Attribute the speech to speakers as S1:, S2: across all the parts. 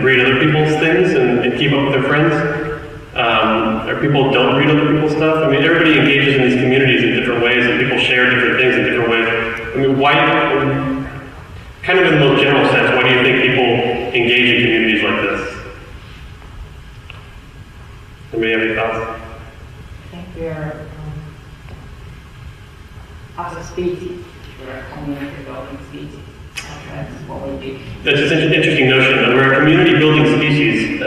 S1: read other people's things and keep up with their friends. Or people don't read other people's stuff. I mean, everybody engages in these communities in different ways, and people share different things in different ways. I mean, why, kind of in the most general sense, why do you think people engage in communities like this? Anybody have any thoughts?
S2: I think we're, as a species, we're a community building species. That's what we do.
S1: That's just an interesting notion. We're a community building species.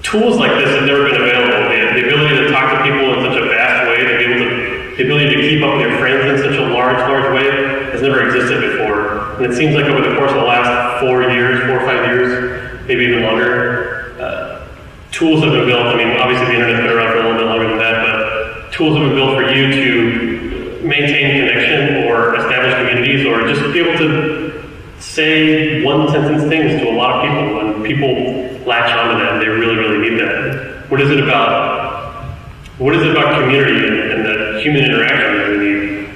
S1: Tools like this have never been available. The ability to talk to people in such a vast way, the ability to keep up with your friends in such a large way has never existed before. And it seems like over the course of the last 4 or 5 years, maybe even longer, tools have been built. I mean, obviously the internet's been around for a little bit longer than that, but tools have been built for you to maintain connection or establish communities or just be able to say one-sentence things to a lot of people. When people latch onto that, they really, really need that. What is it about community and the human interaction that we need?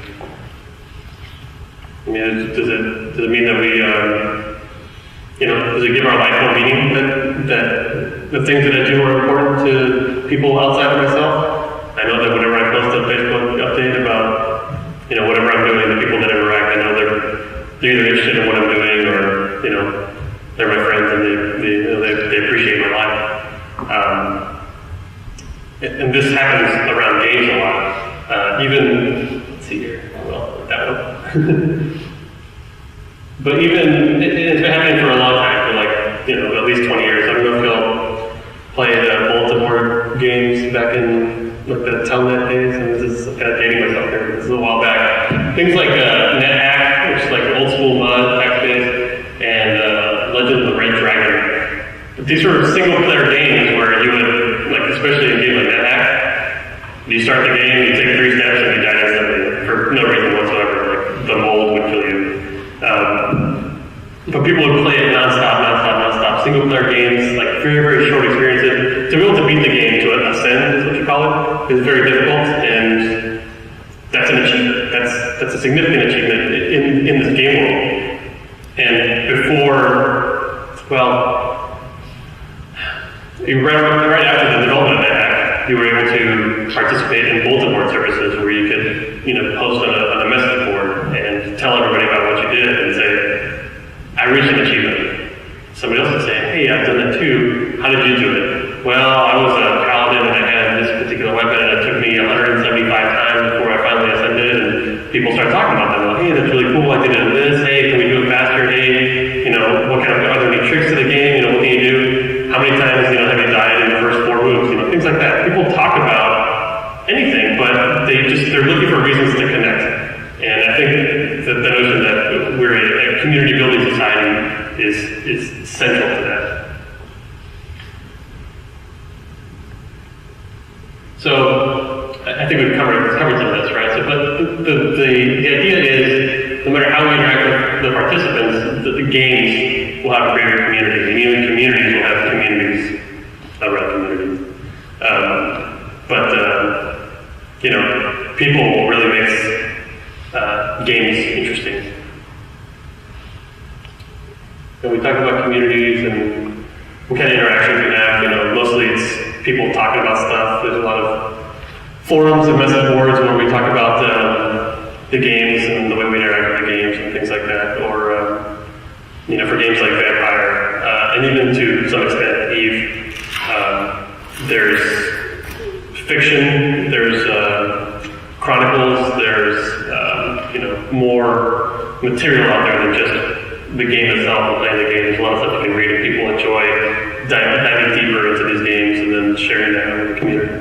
S1: I mean, does it mean that we, does it give our life more meaning that the things that I do are important to people outside of myself? I know that whenever I post a Facebook update about, whatever I'm doing, the people that interact, I know they're either interested in what I'm doing or, they're my friends and they appreciate my life. And this happens around games a lot. Even, let's see here, well, that one. But even, it's been happening for a long time, for like, at least 20 years. I don't know if y'all played bulletin board games back in like the Telnet days, and this is kind of dating myself here, but this is a while back. Things like NetHack, which is like old school MUD, text-based, and Legend of the Red Dragon. But these were single player games where you would, like especially in a game like NetHack, you start the game, you take 3 steps, and you die instantly for no reason whatsoever. Like the mold would kill you. But people would play it non-stop, single player games, like very, very short experiences. To be able to beat the game, to ascend is what you call it, is very difficult, and that's an achievement. That's a significant achievement in this game world. And before, right after the development of that, you were able to participate in bulletin board services where you could, post on a message board and tell everybody about what you did and say, I reached an achievement. Somebody else would say, hey, I've done that too. How did you do it? Well, I was a paladin and I had this particular weapon and it took me 175 times before I finally ascended, and people start talking about that. Well, hey, that's really cool. I did it in this. Hey, can we do it faster? Hey, what kind of, are there any tricks to the game? What can you do? How many times, have you died in the first 4 moves? Things like that. People talk about anything, but they're looking for reasons to connect. And I think that the notion that we're a community building society is central to that. So I think we've covered some of this, right? So, but the idea is, no matter how we interact with the participants, the games will have a greater community. And even communities will have communities around communities. People really makes games interesting. And we talk about communities and what kind of interactions we have. Mostly it's people talking about stuff. There's a lot of forums and message boards where we talk about the games and the way we interact with the games and things like that. Or, for games like Vampire, and even to some extent Eve, there's fiction, there's chronicles, there's more material out there than just the game itself and playing the game. There's a lot of stuff you can read and people enjoy diving deeper into these games and then sharing that with the community.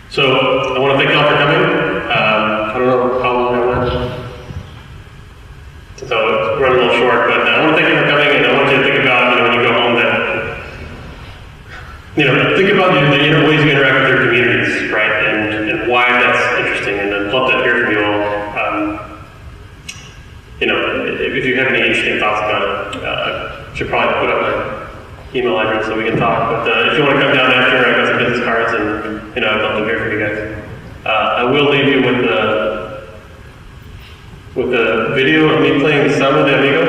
S1: So I want to thank y'all for coming. I don't know how long I went. So it's running a little short, but I want to thank you for coming, and I want you to think about, when you go home that, think about the ways you interact with your communities, right, and why that's interesting, and I'd love to hear from you all. If you have any interesting thoughts about it, I should probably put up my email address so we can talk, but if you want to come down after, I've got some business cards, and I'd love to hear from you guys. I will leave you with the video of me playing Samba de Amigo.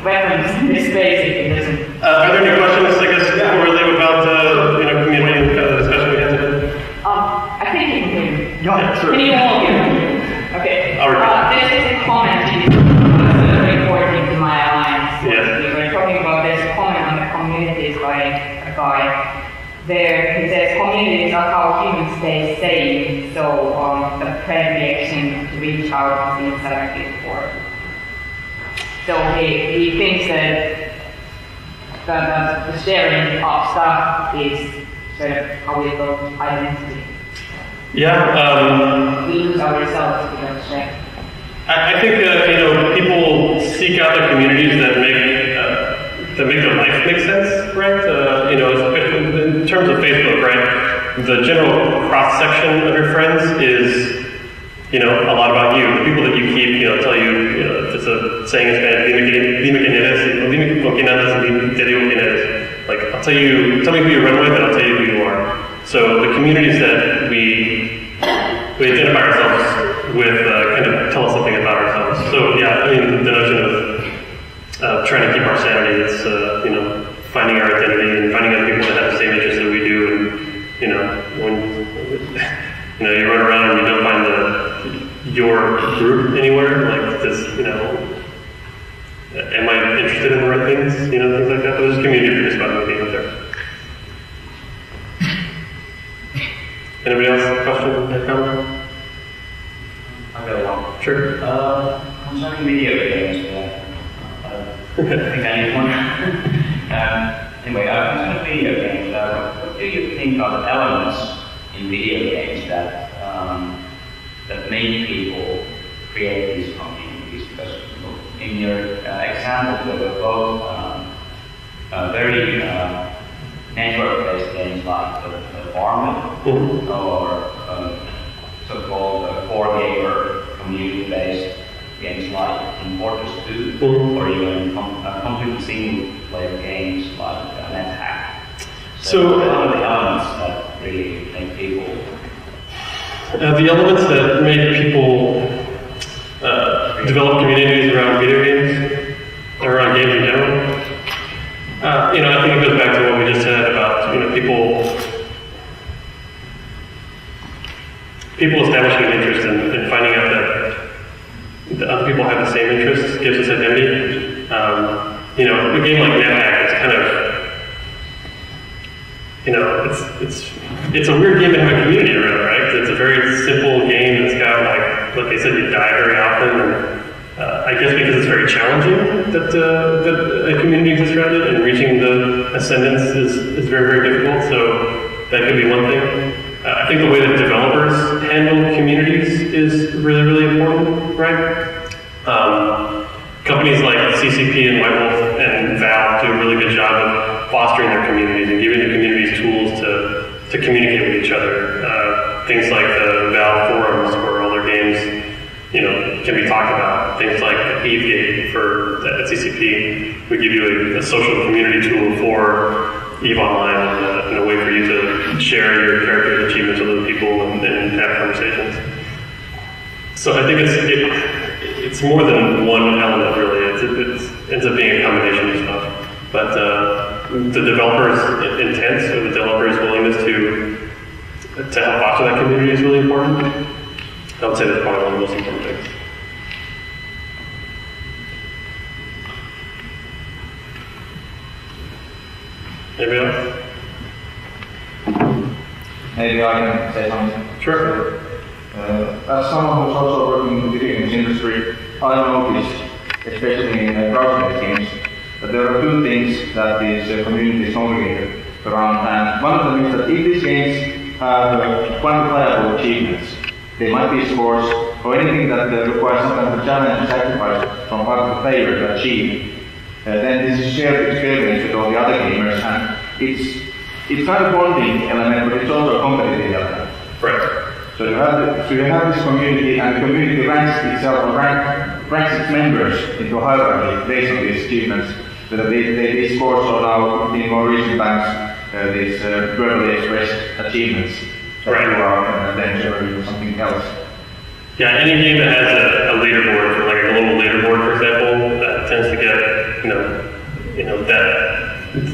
S2: weapons in this space if it doesn't.
S1: Are there any questions, I guess, before we leave about community and kind of discussion we had today?
S2: I think you can hear me.
S1: Yeah, sure.
S2: Can you all hear me? Okay. This is a comment recording to my alliance.
S1: Yes.
S2: We were talking about this comment on the communities by a guy. There, he says communities are how humans stay sane, so the prayer reaction to reach out is selected for. So he thinks that the sharing of stuff is sort of how we build identity.
S1: Yeah.
S2: We lose ourselves if we don't share.
S1: I think people seek out the communities that make their life make sense, right? In terms of Facebook, right? The general cross section of your friends is, a lot about you. The people that you keep, tell you, it's a saying in Spanish, dime quién eres, dime con quién andas, y te digo quién eres. Like, tell me who you run with, and I'll tell you who you are. So the communities that we identify ourselves with kind of tell us something about ourselves. So yeah, I mean, the notion of trying to keep our sanity, it's finding our identity and finding other people that have the same interests that we do, and when you run around and you don't find your group anywhere, like this, am I interested in the right things, things like that. There's a community produced by me being up there. Anybody else? Question or comment?
S3: I've got one.
S1: Sure.
S3: Concerning video games, I think I need one. Anyway, concerning video games, what do you think are the elements in video games that make people create these communities? Because in your example, they were both very network-based games like the Farming or so-called core gamer community-based games like in Fortress 2 or even completely single-player games like NetHack. So what are the elements that really make people?
S1: The elements that make people develop communities around video games, or around games in general. I think it goes back to what we just said about people establishing an interest and finding out that other people have the same interests gives us identity. A game like NetHack is kind of, it's a weird game to have a community around, right? It's a very simple game that's got like they said, you die very often. And, I guess because it's very challenging that a community exists around it, and reaching the ascendance is very, very difficult. So that could be one thing. I think the way that developers handle communities is really, really important, right? Companies like CCP and White Wolf and Valve do a really good job of fostering their communities and giving the communities tools to communicate with each other. Things like the Valve forums where all their games can be talked about. Things like EveGate at CCP would give you a social community tool for EVE Online and a way for you to share your character's achievements with other people and have conversations. So I think it's more than one element, really. It ends up being a combination of stuff. But the developer's intent, or the developer's willingness to help foster that community is really important. I would say that's probably one of the most important things. Anybody else?
S4: Maybe I can say something.
S1: Sure.
S4: As someone who's also working in the video games industry, I noticed, especially in browser games, that there are two things that these communities congregate around. And one of them is that if these games have quantifiable achievements, they might be scores or anything that requires some kind of challenge and sacrifice from part of the player to achieve, then this is shared experience with all the other gamers, and it's not a bonding element, but it's also a competitive element.
S1: Right.
S4: So you have this community, and the community ranks itself, or ranks its members into a hierarchy based on these achievements. So these scores are now, in more recent times, these verbally expressed achievements.
S1: Right.
S4: And then showing something else.
S1: Yeah, any game that has a leaderboard, like a global leaderboard, for example, that tends to get that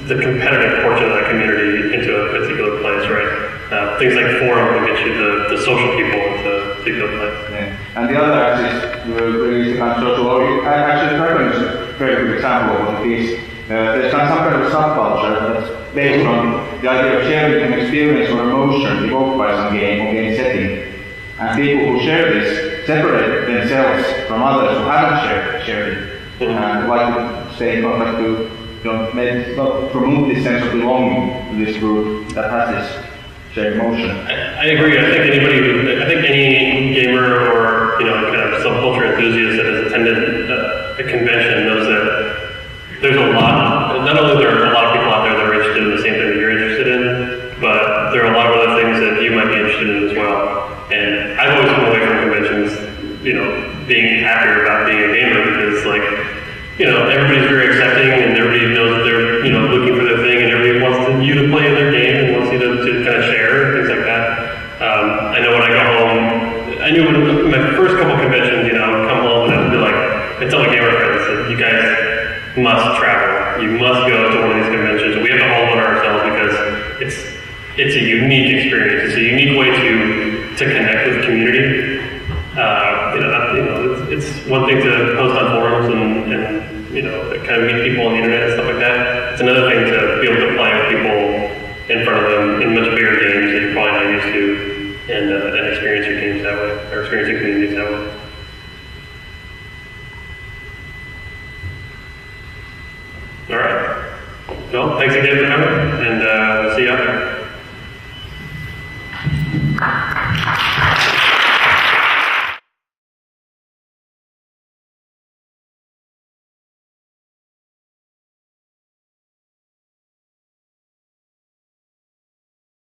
S1: the competitive portion of that community into a particular place, right? Things like forum will get you the social people into a particular place.
S4: Yeah. And the other axis really is the kind of social. Actually, Tracon is a very good example of what it is. There's some kind of subculture that's based on the idea of sharing an experience or emotion evoked by some game or game setting. And people who share this separate themselves from others who haven't shared it. And like to stay in contact to promote this sense of belonging to this group that has this shared emotion.
S1: I agree. I think any gamer or kind of subculture enthusiast that has attended a convention knows that there's a lot. Not only there are a lot of people out there that are interested in the same thing that you're interested in, but there are a lot of other things that you might be interested in as well. And I've always come away from conventions, being happier about being a gamer because, everybody's very accepting and everybody knows that they're, looking for their thing and everybody wants you to play in their game and wants you to kind of share and things like that. I know when I go home, I knew when my first couple conventions, I would come home and I would be like, I tell my gamer friends that you guys must travel. You must go to one of these conventions. We have to hold on ourselves because it's a unique experience. It's a unique way to connect with community. It's one thing to post on forums and kind of meet people on the internet and stuff like that. It's another thing to be able to play with people in front of them in much bigger games that you're probably not used to, and experience your games that way, or experience your communities that way. All right. Well, thanks again for coming, and we'll see you out there.